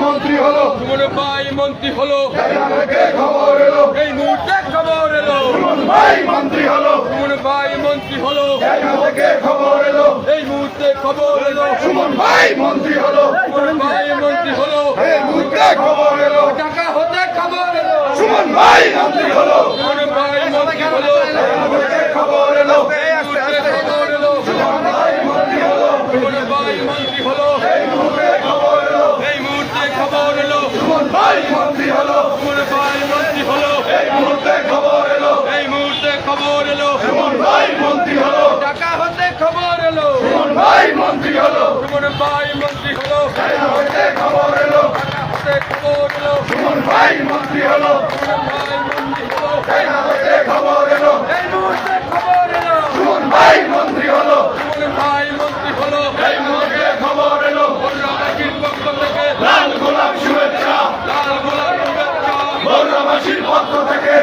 মন্ত্রী হলো, সুমন ভাই মন্ত্রী হলো, খবর এলো, এই মুহূর্তে খবর এলো, সুমন ভাই মন্ত্রী হলো, সুমন ভাই মন্ত্রী হলো, খবর এলো, এই মুহূর্তে খবর এলো, সুমন ভাই মন্ত্রী হলো, সুমন ভাই মন্ত্রী হলো, এই মুহূর্তে খবর এলো, ঢাকা হতে খবর এলো, সুমন ভাই মন্ত্রী হলো, সুমন ভাই মন্ত্রী হলো, খবর এলো, এই মুহূর্তে খবর এলো, সুমন ভাই মন্ত্রী হলো, এই মুহূর্তে খবর এলো, এই মুহূর্তে খবর এলো, সুমন ভাই মন্ত্রী হলো, সুমন ভাই মন্ত্রী হলো, এই মুহূর্তে খবর এলো, এই মুহূর্তে খবর এলো, সুমন ভাই মন্ত্রী হলো, ঢাকা হতে খবর এলো, সুমন ভাই মন্ত্রী হলো, সুমন ভাই মন্ত্রী হলো, খবর এলো, ঢাকা হতে খবর এলো, সুমন ভাই মন্ত্রী হলো, সুমন ভাই মন্ত্রী হলো, খবর এলো, এই মুহূর্তে খবর এলো, সুমন ভাই মন্ত্রী হলো, সুমন ভাই মন্ত্রী হলো, এই মুহূর্তে খবর এলো, বর্ণাবাসীর পক্ষ থেকে লাল গোলাপ শুভেচ্ছা, লাল গোলাপ শুভেচ্ছা, বর্ণবাসীর পক্ষ থেকে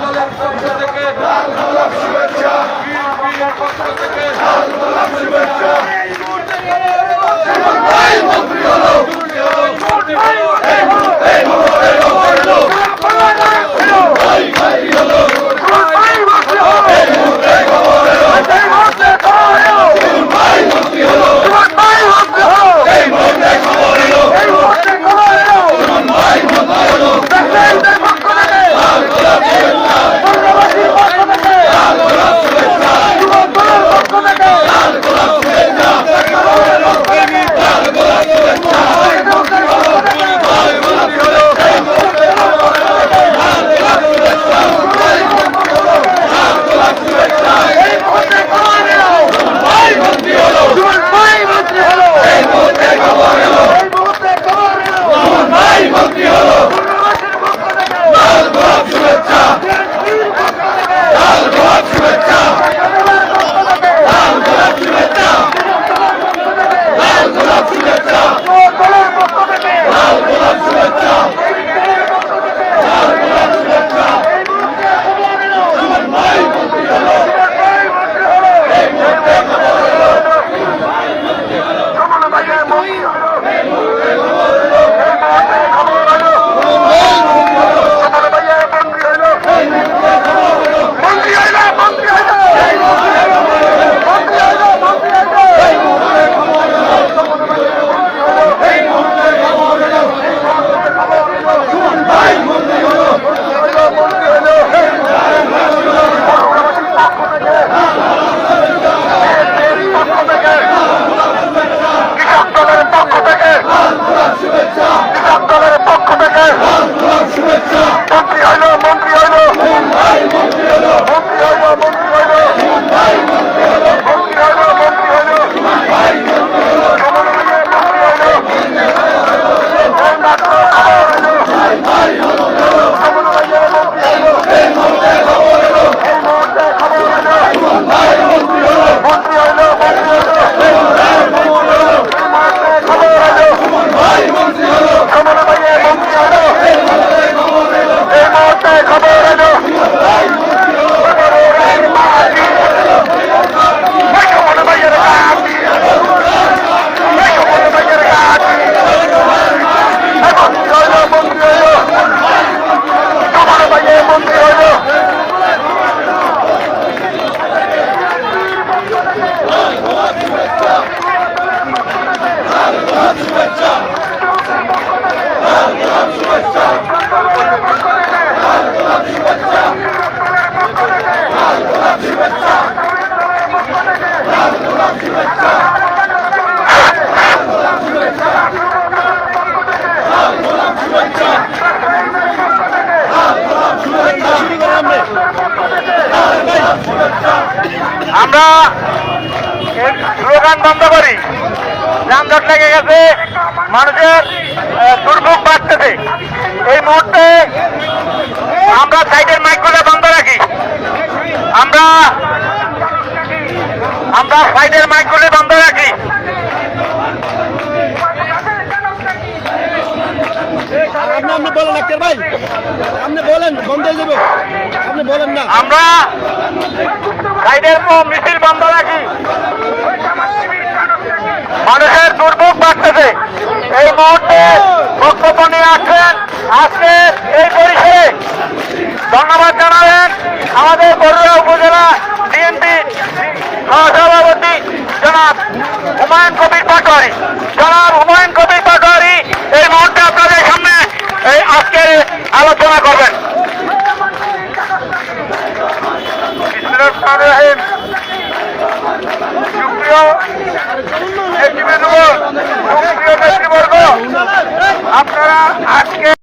দলের পক্ষ থেকে লাল গোলাপ শুভেচ্ছা, বিএনপির পক্ষ থেকে লাল গোলাপ শুভেচ্ছা, এই মুহূর্তে খবর এলো, সুমন ভাই মন্ত্রী হলো, মন্ত্রী হলো, এই মুহূর্তে খবর এলো, ভাই ভাই হলো, এই মুহূর্তে খবর এলো, সুমন ভাই মন্ত্রী হলো, এই মুহূর্তে খবর এলো, সুমন ভাই মন্ত্রী হলো, লাল গোলাপ শুভেচ্ছা, লাল গোলাপ শুভেচ্ছা, লাল গোলাপ শুভেচ্ছা, লাল গোলাপ শুভেচ্ছা, ভাই মন্ত্রী হলো, এই মুহূর্তে খবর এলো, সুমন ভাই মন্ত্রী হলো, লাল গোলাপ শুভেচ্ছা, লাল গোলাপ শুভেচ্ছা, লাল গোলাপ শুভেচ্ছা, লাল গোলাপ শুভেচ্ছা, লাল গোলাপ শুভেচ্ছা, লাল গোলাপ শুভেচ্ছা, সুমন ভাই মন্ত্রী হলো, এই মুহূর্তে খবর এলো, ভাই মন্ত্রী হলো, লাল গোলাপ শুভেচ্ছা, লাল গোলাপ শুভেচ্ছা, সুমন ভাই মন্ত্রী হলো, সুমন ভাই মন্ত্রী হলো, সুমন ভাই মন্ত্রী হলো, ভাই ভাই হলো, এই মুহূর্তে খবর এলো, সুমন ভাই মন্ত্রী হলো, সুমন ভাই মন্ত্রী হলো, এই মুহূর্তে খবর এলো, সুমন ভাই মন্ত্রী হলো, লাল গোলাপ শুভেচ্ছা, লাল গোলাপ শুভেচ্ছা, লাল গোলাপ শুভেচ্ছা, লাল গোলাপ শুভেচ্ছা, লাল গোলাপ শুভেচ্ছা, লাল গোলাপ শুভেচ্ছা, লাল গোলাপ শুভেচ্ছা, লাল গোলাপ শুভেচ্ছা, লাল গোলাপ শুভেচ্ছা, লাল গোলাপ শুভেচ্ছা, আমরা স্লোগান বন্ধ করি, যানজট লেগে গেছে, মানুষের দুর্ভোগ বাড়তেছে। এই মুহূর্তে আমরা সাইডের মাইকগুলো বন্ধ রাখি, আমরা সাইডের মাইকগুলো বন্ধ রাখি। আপনি বলেন আক্তার ভাই, আপনি বলেন বন্ধ হয়ে যাবে, আপনি বলেন না। আমরা সাইডের মিছিল বন্ধ রাখি, মানুষের দুর্ভোগ বাড়তেছে। এই মুহূর্তে বক্তব্য সহসভাপতি জনাব হুমায়ুন কবির পাটোয়ারি, জনাব হুমায়ুন কবির পাটোয়ারি।